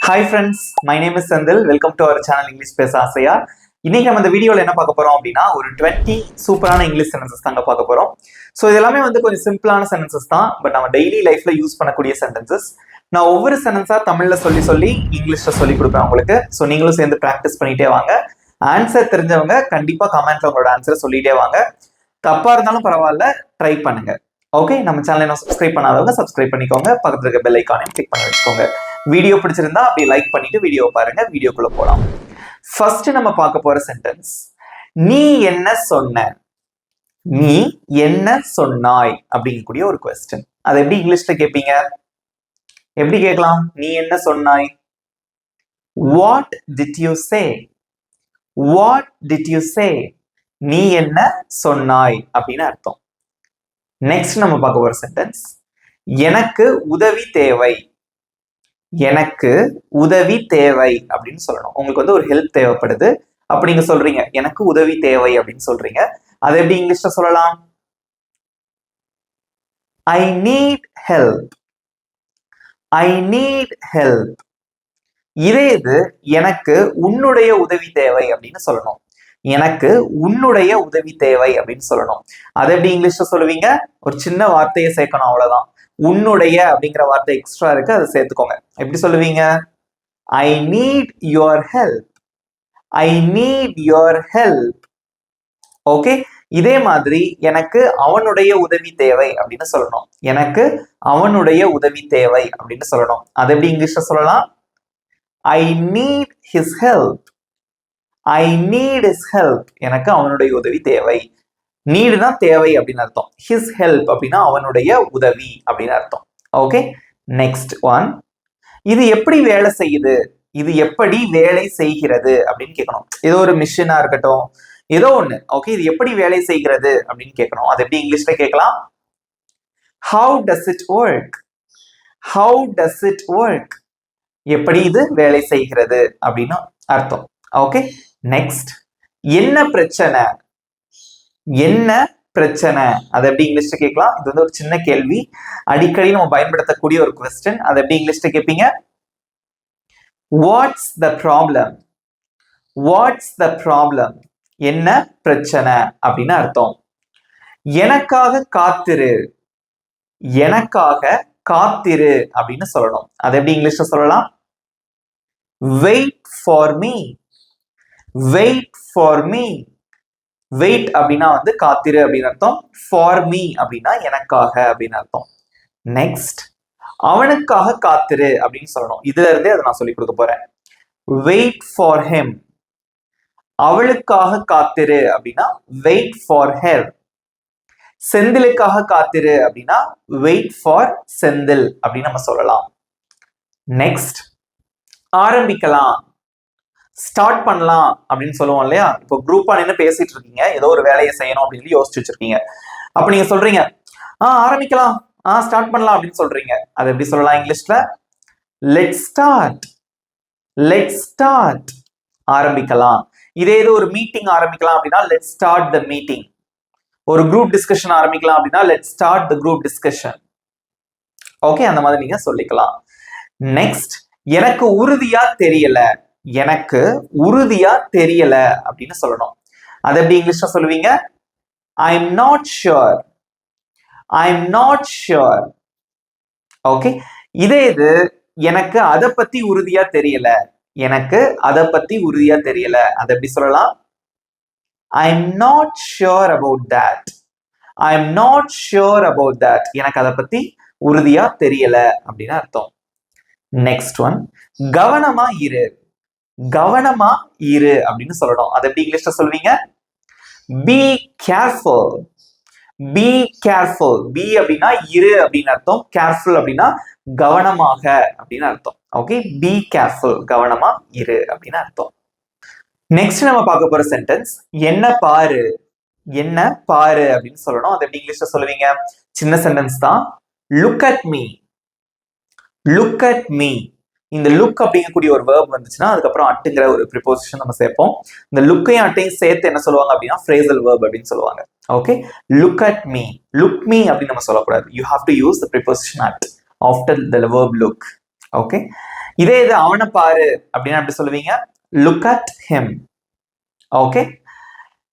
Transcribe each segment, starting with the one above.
Hi friends, my name is Sandil. Welcome to our channel English பேச ஆசையா. இன்னைக்கு நம்ம இந்த வீடியோல என்ன பார்க்க போறோம் அப்படின்னா ஒரு 20 சூப்பரான இங்கிலீஷ் சென்டென்சஸ் தாங்க பார்க்க போறோம். ஸோ இது எல்லாமே கொஞ்சம் சிம்பிளான சென்டென்சஸ் தான், பட் நம்ம டெய்லி லைஃப்ல யூஸ் பண்ணக்கூடிய சென்டென்சஸ். நான் ஒவ்வொரு சென்டென்ஸா தமிழ்ல சொல்லி இங்கிலீஷ்ல சொல்லி கொடுப்பேன் உங்களுக்கு. ஸோ நீங்களும் சேர்ந்து ப்ராக்டிஸ் பண்ணிட்டே வாங்க. ஆன்சர் தெரிஞ்சவங்க கண்டிப்பா கமெண்ட்ல உங்களோட ஆன்சரை சொல்லிட்டே வாங்க. தப்பா இருந்தாலும் பரவாயில்ல, ட்ரை பண்ணுங்க. ஓகே, நம்ம சேனலை இன்னும் சப்ஸ்கிரைப் பண்ணாதவங்க சப்ஸ்கிரைப் பண்ணிக்கோங்க. பக்கத்துல இருக்க பெல் ஐக்கானையும் கிளிக் பண்ணி வச்சுக்கோங்க. வீடியோ பிடிச்சிருந்தா அப்படியே லைக் பண்ணிட்டு வீடியோ பாருங்க. வீடியோக்குள்ள போலாம். ஃபர்ஸ்ட் நம்ம பார்க்க போற சென்டென்ஸ், நீ என்ன சொன்ன, நீ என்ன சொன்னாய் அப்படிங்கக்கூடிய ஒரு கொஸ்டின். அதை எப்படி இங்கிலீஷ்ல கேட்பீங்க? எப்படி கேட்கலாம்? நீ என்ன சொன்னாய்? What did you say? What did you say? நீ என்ன சொன்னாய் அப்படின்னு அர்த்தம். நெக்ஸ்ட் நம்ம பார்க்க போற சென்டென்ஸ், எனக்கு உதவி தேவை. எனக்கு உதவி தேவை அப்படின்னு சொல்லணும். உங்களுக்கு ஒரு ஹெல்ப் தேவைப்படுது, அப்ப நீங்க சொல்றீங்க எனக்கு உதவி தேவை அப்படின்னு சொல்றீங்க. அதை எப்படி இங்கிலீஷ்ல சொல்லலாம்? I need help. I need help. இதே இது எனக்கு உன்னுடைய உதவி தேவை அப்படின்னு சொல்லணும். எனக்கு உன்னுடைய உதவி தேவை அப்படின்னு சொல்லணும். அதை எப்படி இங்கிலீஷ்ல சொல்லுவீங்க? ஒரு சின்ன வார்த்தையை சேர்க்கணும், அவ்வளவுதான். உன்னுடைய அப்படிங்கிற வார்த்தை எக்ஸ்ட்ரா இருக்கு, அதை சேர்த்துக்கோங்க. எப்படி சொல்லுவீங்க? I need your help. I need your help. Okay, இதே மாதிரி எனக்கு அவனுடைய உதவி தேவை அப்படின்னு சொல்லணும். எனக்கு அவனுடைய உதவி தேவை அப்படின்னு சொல்லணும். அதை எப்படி இங்கிலீஷ்ல சொல்லலாம்? I need his help. I need his help. எனக்கு அவனுடைய உதவி தேவை. நீடுனா தேவை அப்படின்னு அர்த்தம். ஹிஸ் ஹெல்ப் அப்படின்னா அவனுடைய உதவி அப்படின்னு அர்த்தம். ஓகே, நெக்ஸ்ட் ஒன், இது எப்படி வேலை செய்யுது, இது எப்படி வேலை செய்கிறது அப்படின்னு கேட்கணும். ஏதோ ஒரு மிஷினா இருக்கட்டும், ஏதோ ஒண்ணு. ஓகே, இது எப்படி வேலை செய்கிறது அப்படின்னு கேட்கணும். அது எப்படி இங்கிலீஷ்ல கேட்கலாம்? How does it work? How does it work? எப்படி இது வேலை செய்கிறது அப்படின்னு அர்த்தம். ஓகே, நெக்ஸ்ட், என்ன பிரச்சனை? என்ன பிரச்சனை? அதை எப்படி இங்கிலீஷ்ல கேட்கலாம்? இது ஒரு சின்ன கேள்வி, அடிக்கடி நம்ம பயன்படுத்தக்கூடிய ஒரு கொஸ்டின். அதை எப்படி இங்கிலீஷ்ல கேட்பீங்க? What's the problem? What's the problem? என்ன பிரச்சனை அப்படின்னு அர்த்தம். எனக்காக காத்திரு. எனக்காக காத்திரு அப்படின்னு சொல்லணும். அதை எப்படி இங்கிலீஷ்ல சொல்லலாம்? Wait for me. Wait for me. Wait அப்படின்னா காத்திரு அப்படின்னு அர்த்தம். ஃபார் மீ அப்படின்னா எனக்காக அப்படின்னு அர்த்தம். நெக்ஸ்ட், அவனுக்காக காத்திரு அப்படின்னு சொல்லணும். இதுல இருந்தே அதை நான் சொல்லி கொடுக்க போறேன். Wait for him. அவளுக்காக காத்திரு அப்படின்னா வெயிட் ஃபார் ஹெர். செந்திலுக்காக காத்திரு அப்படின்னா வெயிட் ஃபார் செந்தில் அப்படின்னு நம்ம சொல்லலாம். நெக்ஸ்ட், ஆரம்பிக்கலாம். ஸ்டார்ட் பண்ணலாம் அப்படின்னு சொல்லுவோம் இல்லையா? இப்போ குரூப்பா நின்று பேசிட்டு இருக்கீங்க, ஏதோ ஒரு வேலையை செய்யணும் அப்படின்னு யோசிச்சு வச்சிருக்கீங்க. அப்ப நீங்க சொல்றீங்க ஆரம்பிக்கலாம், ஸ்டார்ட் பண்ணலாம் அப்படின்னு சொல்றீங்க. அது எப்படி சொல்லலாம் இங்கிலீஷ்ல? Let's start. Let's start. ஆரம்பிக்கலாம். இதே இது ஒரு மீட்டிங் ஆரம்பிக்கலாம் அப்படின்னா லெட்ஸ் ஸ்டார்ட் த மீட்டிங். ஒரு குரூப் டிஸ்கஷன் ஆரம்பிக்கலாம் அப்படின்னா let's start the group discussion. Okay, அந்த மாதிரி நீங்க சொல்லிக்கலாம். நெக்ஸ்ட், எனக்கு உறுதியா தெரியல. எனக்கு உறுதியா தெரியல அப்படின்னு சொல்லணும். அதை எப்படி இங்கிலீஷ்ல சொல்லுவீங்க? I am not sure. I am not sure. Okay, இதே இது எனக்கு அதை பத்தி உறுதியா தெரியல. எனக்கு அதை பத்தி உறுதியா தெரியல. அதை எப்படி சொல்லலாம்? I am not sure about that. I am not sure about that. எனக்கு அதை பத்தி உறுதியா தெரியல அப்படின்னு அர்த்தம். நெக்ஸ்ட் ஒன், கவனமா இரு. கவனமா இரு அப்படின்னு சொல்லணும். அதை எப்படி இங்கிலீஷ்ல சொல்வீங்க? Be careful. Be careful. Be அப்படின்னா இரு அப்படின்னு அர்த்தம். கேர்ஃபுல் அப்படின்னா கவனமாக அப்படின்னு அர்த்தம். Okay, be careful. கவனமா இரு அப்படின்னு அர்த்தம். நெக்ஸ்ட் நம்ம பார்க்க போற சென்டென்ஸ், என்ன பாரு. என்ன பாரு அப்படின்னு சொல்லணும். அதை எப்படி இங்கிலீஷ்ல சொல்லுவீங்க? சின்ன சென்டென்ஸ் தான். Look at me. Look at me. இந்த லுக் அப்படிங்கக்கூடிய ஒரு வேர்ப் வந்துச்சுன்னா அதுக்கப்புறம் அட்டுங்கிற ஒரு ப்ரிபோசிஷன் நம்ம சேர்ப்போம். இந்த லுக்கையும் அட்டையும் சேர்த்து என்ன சொல்லுவாங்க அப்படின்னா ஃப்ரேசல் வேர்ப் அப்படின்னு சொல்லுவாங்க. Okay, look at me. Look me அப்படின்னு நம்ம சொல்லக்கூடாது. You have to use the preposition at after the verb look. Okay, இதே இது அவனை பாரு அப்படின்னா எப்படி சொல்லுவீங்க? Look at him. Okay,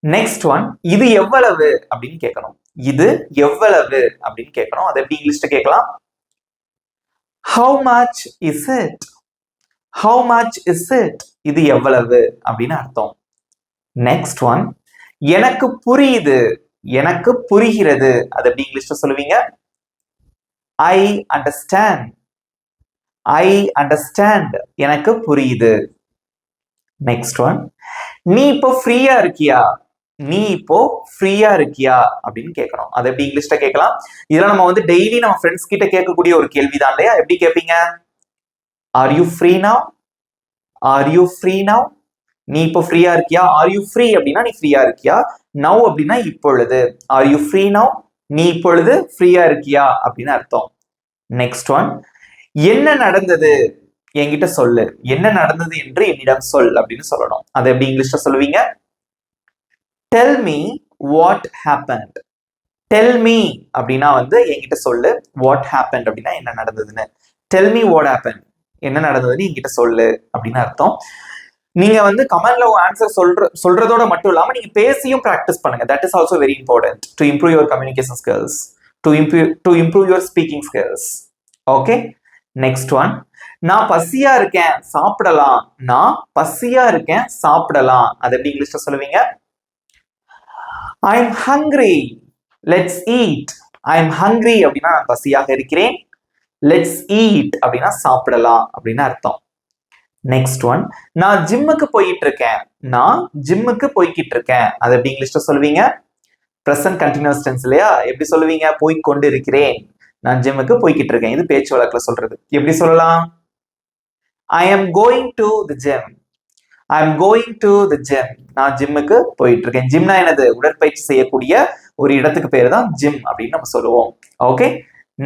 next one, இது எவ்வளவு அப்படின்னு கேட்கணும். இது எவ்வளவு அப்படின்னு கேட்கணும். அதை எப்படி இங்கிலீஷ்ல கேட்கலாம்? How much is it? How much is it? இது எவ்வளவு அப்படின்னு அர்த்தம். நெக்ஸ்ட் ஒன், எனக்கு புரியுது, எனக்கு புரிகிறது. அது எப்படி இங்கிலீஷ்ல சொல்லுவீங்க? I understand. I understand. எனக்கு புரியுது. நெக்ஸ்ட் ஒன், நீ இப்போ ஃப்ரீயா இருக்கியா? நீ இப்போ ஃப்ரீயா இருக்கியா அப்படின்னு கேட்கணும். அதை எப்படி இங்கிலீஷ்ல கேட்கலாம்? இதெல்லாம் நம்ம வந்து டெய்லி நம்ம ஃப்ரெண்ட்ஸ் கிட்ட கேட்கக்கூடிய ஒரு கேள்விதான் இல்லையா? எப்படி கேட்பீங்க? Are you free now? Are you free now? நீ இப்போ ஃப்ரீயா இருக்கியா? ஆர் யூ ஃப்ரீ அப்படின்னா நீ ஃப்ரீயா இருக்கியா, நவ் அப்படின்னா இப்பொழுது. Are you free now? நீ இப்பொழுது ஃப்ரீயா இருக்கியா அப்படின்னு அர்த்தம். நெக்ஸ்ட் ஒன், என்ன நடந்தது என்கிட்ட சொல்லு, என்ன நடந்தது என்று என்னிடம் சொல் அப்படின்னு சொல்லணும். அதை எப்படி இங்கிலீஷ்ல சொல்லுவீங்க? Tell me what happened. Tell me அப்படின்னா வந்து என்கிட்ட சொல்லு, வாட் ஹேப்பன்ட் அப்படின்னா என்ன நடந்ததுன்னு. டெல் மீ வாட் ஹேப்பன், என்ன நடந்ததுன்னு என்கிட்ட சொல்லு அப்படின்னு அர்த்தம். நீங்க வந்து கமெண்ட்ல ஆன்சர் சொல்றதோட மட்டும் இல்லாம நீங்க பேசியும் பிராக்டிஸ் பண்ணுங்க. That is also very important to improve your communication skills, to improve your speaking skills. Okay, next one, நான் பசியா இருக்கேன் சாப்பிடலாம். நான் பசியா இருக்கேன் சாப்பிடலாம். அது எப்படி இங்கிலீஷ்ல சொல்லுவீங்க? I'm hungry, let's eat. I'm hungry அப்படின்னா நான் பசியாக இருக்கிறேன். Let's eat அப்படின்னா சாப்பிடலாம் அப்படின்னு அர்த்தம். நெக்ஸ்ட் ஒன், நான் ஜிம்முக்கு போயிட்டு இருக்கேன். நான் ஜிம்முக்கு போய்கிட்டு இருக்கேன். அது எப்படி இங்கிலீஷ்ல சொல்லுவீங்க? பிரசன்ட் கண்டினியூஸ் டென்ஸ் இல்லையா? எப்படி சொல்லுவீங்க? போய் கொண்டு இருக்கிறேன். நான் ஜிம்முக்கு போய்கிட்டு இருக்கேன். இது பேச்சு வழக்குல சொல்றது. எப்படி சொல்லலாம்? I am going to the gym. I am going to the gym. நான் ஜிம்முக்கு போயிட்டு இருக்கேன். ஜிம்னா என்னது? உடற்பயிற்சி செய்யக்கூடிய ஒரு இடத்துக்கு பேரு தான் ஜிம் அப்படின்னு நம்ம சொல்லுவோம். ஓகே,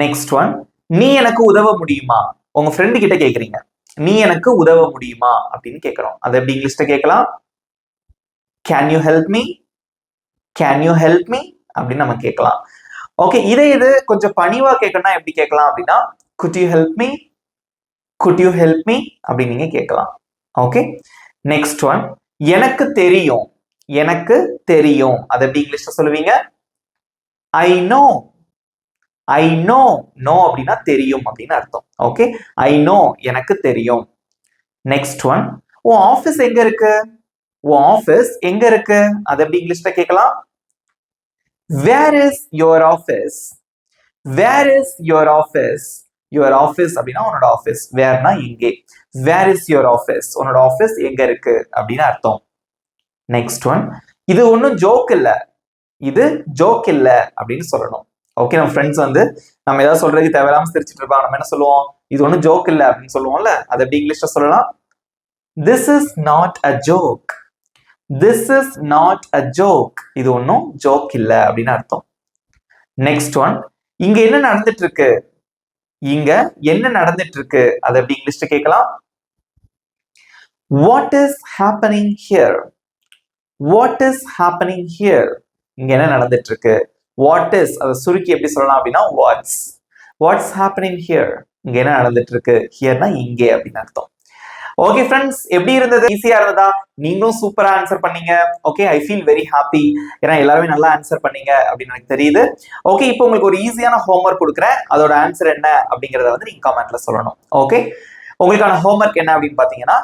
நெக்ஸ்ட் ஒன், நீ எனக்கு உதவ முடியுமா? உங்க ஃப்ரெண்டு கிட்ட கேக்குறீங்க, நீ எனக்கு உதவ முடியுமா அப்படின்னு கேட்கிறோம். அதை எப்படி இங்கிலீஷ்ல கேட்கலாம்? Can you help me? Can you help me அப்படின்னு நம்ம கேட்கலாம். ஓகே, இது கொஞ்சம் பணிவா கேட்கணும்னா எப்படி கேட்கலாம் அப்படின்னா, good you help me? Good you help me அப்படின்னு நீங்க கேட்கலாம். ஓகே, நெக்ஸ்ட் ஒன், எனக்கு தெரியும். எனக்கு தெரியும். அதை எப்படி இங்கிலீஷ்ல சொல்லுவீங்க? I know. I know. Know அப்படின்னா தெரியும் அப்படின்னு அர்த்தம். ஓகே, ஐ நோ, எனக்கு தெரியும். நெக்ஸ்ட் ஒன், உன் ஆபீஸ் எங்க இருக்கு? உன் ஆபீஸ் எங்க இருக்கு? அதை எப்படி இங்கிலீஷ்ல கேட்கலாம்? Where is your office? Where is your office? Your office அப்படின்னா உன்னோட ஆபீஸ், வேர்னா இங்கே. Where is your office? உன்னோட ஆபீஸ் எங்க இருக்கு அப்படின்னு அர்த்தம். நெக்ஸ்ட் ஒன், இது ஒன்னும் ஜோக் இல்ல, இது ஜோக் இல்ல அப்படின்னு சொல்லணும். ஓகே, நம்ம ஃப்ரெண்ட்ஸ் வந்து நம்ம ஏதாவது சொல்றதுக்கு தேவையில்லாம சிரிச்சிட்டு இருப்பாங்க, நம்ம என்ன சொல்லுவோம்? இது ஒன்னும் ஜோக் இல்ல அப்படின்னு சொல்லுவோம்ல, அது எப்படி இங்கிலீஷ்ல சொல்லலாம்? This is not a joke. This is not a joke. இது ஒன்னும் ஜோக் இல்ல அப்படின்னு அர்த்தம். நெக்ஸ்ட் ஒன், இங்க என்ன நடந்துட்டு இருக்கு? இங்க என்ன நடந்துட்டு இருக்கு? அதை எப்படி இங்கிலீஷ்ல கேட்கலாம்? What is happening here? What is happening here? இங்க என்ன நடந்துட்டு இருக்கு? வாட் இஸ் அதை சுருக்கி எப்படி சொல்லலாம் அப்படின்னா வாட்ஸ். What's happening here? இங்க என்ன நடந்துட்டு இருக்கு? ஹியர்னா இங்கே அப்படின்னு அர்த்தம். ஓகே ஃப்ரெண்ட்ஸ், எப்படி இருந்தது? ஈஸியா இருந்ததா? நீங்களும் சூப்பரா ஆன்சர் பண்ணீங்க. Okay, I feel very happy. ஏன்னா எல்லாருமே நல்லா ஆன்சர் பண்ணீங்க அப்படின்னு எனக்கு தெரியுது. ஓகே, இப்போ உங்களுக்கு ஒரு ஈஸியான ஹோம்ஒர்க் கொடுக்குறேன். அதோட ஆன்சர் என்ன அப்படிங்கறத வந்து நீங்க கமெண்ட்ல சொல்லணும். ஓகே, உங்களுக்கான ஹோம்ஒர்க் என்ன அப்படின்னு பாத்தீங்கன்னா,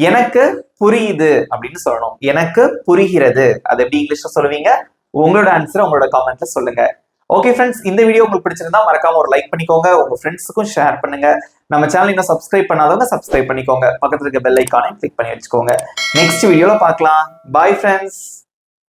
எனக்கு புரியுது அப்படின்னு சொல்லணும். எனக்கு புரிகிறது. அது எப்படி இங்கிலீஷ்ல சொல்லுவீங்க? உங்களோட ஆன்சர் உங்களோட கமெண்ட்ல சொல்லுங்க. ஓகே ஃப்ரெண்ட்ஸ், இந்த வீடியோ உங்களுக்கு பிடிச்சிருந்தா மறக்காம ஒரு லைக் பண்ணிக்கோங்க, உங்க ஃப்ரெண்ட்ஸுக்கும் ஷேர் பண்ணுங்க. நம்ம சேனல் இன்னும் சப்ஸ்கிரைப் பண்ணாதவங்க சப்ஸ்கிரைப் பண்ணிக்கோங்க, பக்கத்துல இருக்க பெல் ஐகானை கிளிக் பண்ணி வச்சுக்கோங்க. நெக்ஸ்ட் வீடியோல பார்க்கலாம். Bye friends.